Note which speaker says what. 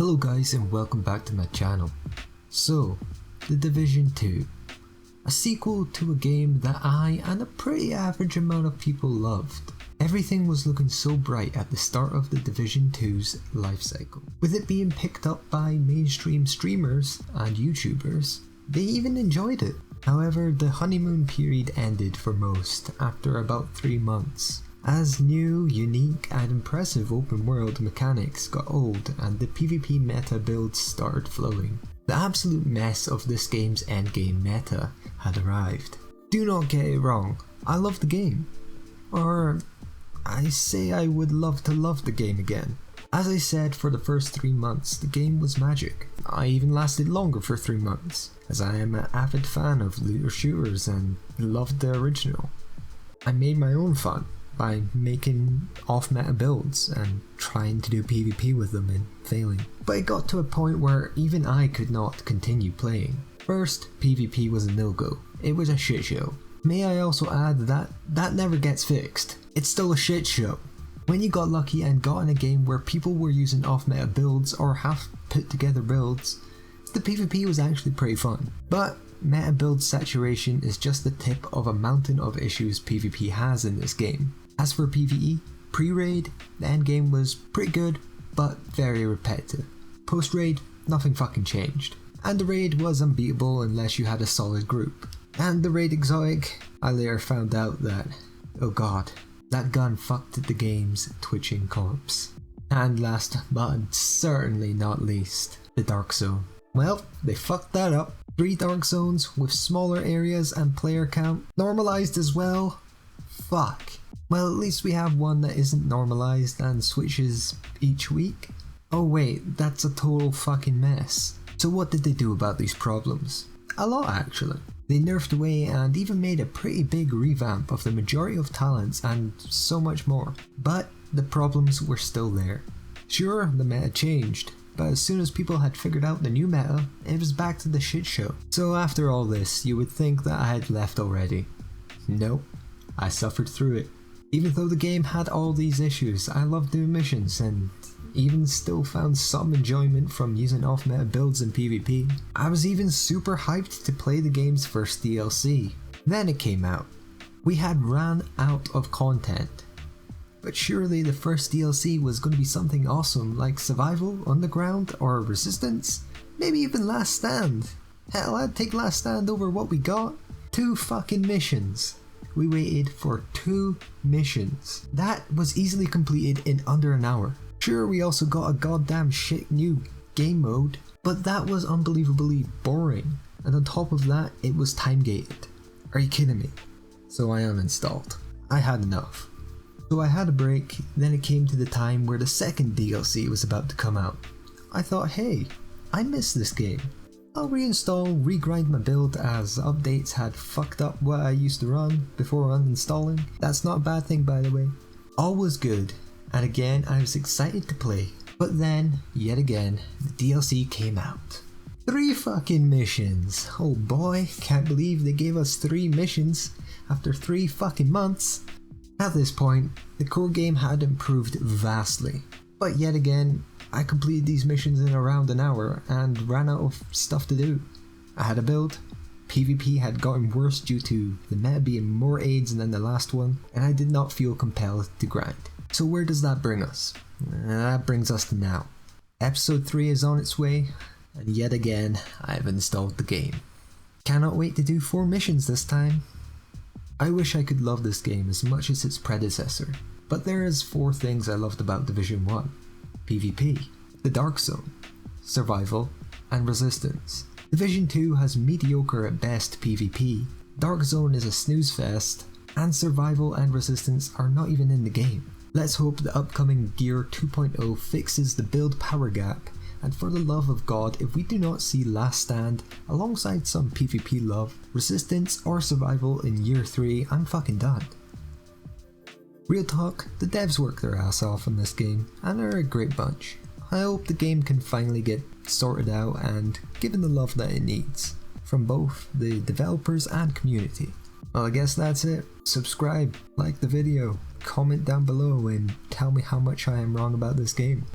Speaker 1: Hello guys and welcome back to my channel. So, The Division 2. A sequel to a game that I and a pretty average amount of people loved. Everything was looking so bright at the start of The Division 2's life cycle. With it being picked up by mainstream streamers and YouTubers, they even enjoyed it. However, the honeymoon period ended for most after about 3 months. As new, unique and impressive open world mechanics got old and the PvP meta builds started flowing. The absolute mess of this game's endgame meta had arrived. Do not get it wrong, I love the game. Or I say I would love to love the game again. As I said, for the first 3 months the game was magic. I even lasted longer for 3 months, as I am an avid fan of looter shooters and loved the original. I made my own fun by making off-meta builds and trying to do PvP with them and failing. But it got to a point where even I could not continue playing. First, PvP was a no-go. It was a shit show. May I also add that that never gets fixed. It's still a shit show. When you got lucky and got in a game where people were using off-meta builds or half put together builds, the PvP was actually pretty fun. But meta build saturation is just the tip of a mountain of issues PvP has in this game. As for PvE, pre-raid, the endgame was pretty good, but very repetitive. Post-raid, nothing fucking changed. And the raid was unbeatable unless you had a solid group. And the raid exotic, I later found out that, oh god, that gun fucked the game's twitching corpse. And last but certainly not least, the Dark Zone. Well, they fucked that up. 3 Dark Zones with smaller areas and player count, normalized as well. Fuck. Well, at least we have one that isn't normalized and switches each week. Oh wait, that's a total fucking mess. So what did they do about these problems? A lot actually. They nerfed away and even made a pretty big revamp of the majority of talents and so much more. But the problems were still there. Sure, the meta changed, but as soon as people had figured out the new meta, it was back to the shit show. So after all this, you would think that I had left already. Nope, I suffered through it. Even though the game had all these issues, I loved doing missions and even still found some enjoyment from using off-meta builds in PvP. I was even super hyped to play the game's first DLC. Then it came out. We had ran out of content. But surely the first DLC was going to be something awesome like Survival, Underground, or Resistance? Maybe even Last Stand. Hell, I'd take Last Stand over what we got. 2 fucking missions. We waited for 2 missions. That was easily completed in under an hour. Sure, we also got a goddamn shit new game mode, but that was unbelievably boring. And on top of that, it was time gated. Are you kidding me? So I uninstalled. I had enough. So I had a break, then it came to the time where the second DLC was about to come out. I thought, hey, I miss this game. I'll reinstall, regrind my build as updates had fucked up what I used to run before uninstalling. That's not a bad thing, by the way. All was good, and again I was excited to play. But then, yet again, the DLC came out. 3 fucking missions. Oh boy, can't believe they gave us 3 missions after 3 fucking months. At this point, the core game had improved vastly. But yet again, I completed these missions in around an hour and ran out of stuff to do. I had a build, PvP had gotten worse due to the meta being more aids than the last one, and I did not feel compelled to grind. So where does that bring us? That brings us to now. Episode 3 is on its way, and yet again I've installed the game. Cannot wait to do 4 missions this time. I wish I could love this game as much as its predecessor, but there is 4 things I loved about Division 1. PvP, the Dark Zone, Survival, and Resistance. Division 2 has mediocre at best PvP, Dark Zone is a snooze fest, and Survival and Resistance are not even in the game. Let's hope the upcoming Gear 2.0 fixes the build power gap, and for the love of God, if we do not see Last Stand alongside some PvP love, Resistance or Survival in Year 3, I'm fucking done. Real talk, the devs work their ass off in this game, and they're a great bunch. I hope the game can finally get sorted out and given the love that it needs, from both the developers and community. Well, I guess that's it. Subscribe, like the video, comment down below and tell me how much I am wrong about this game.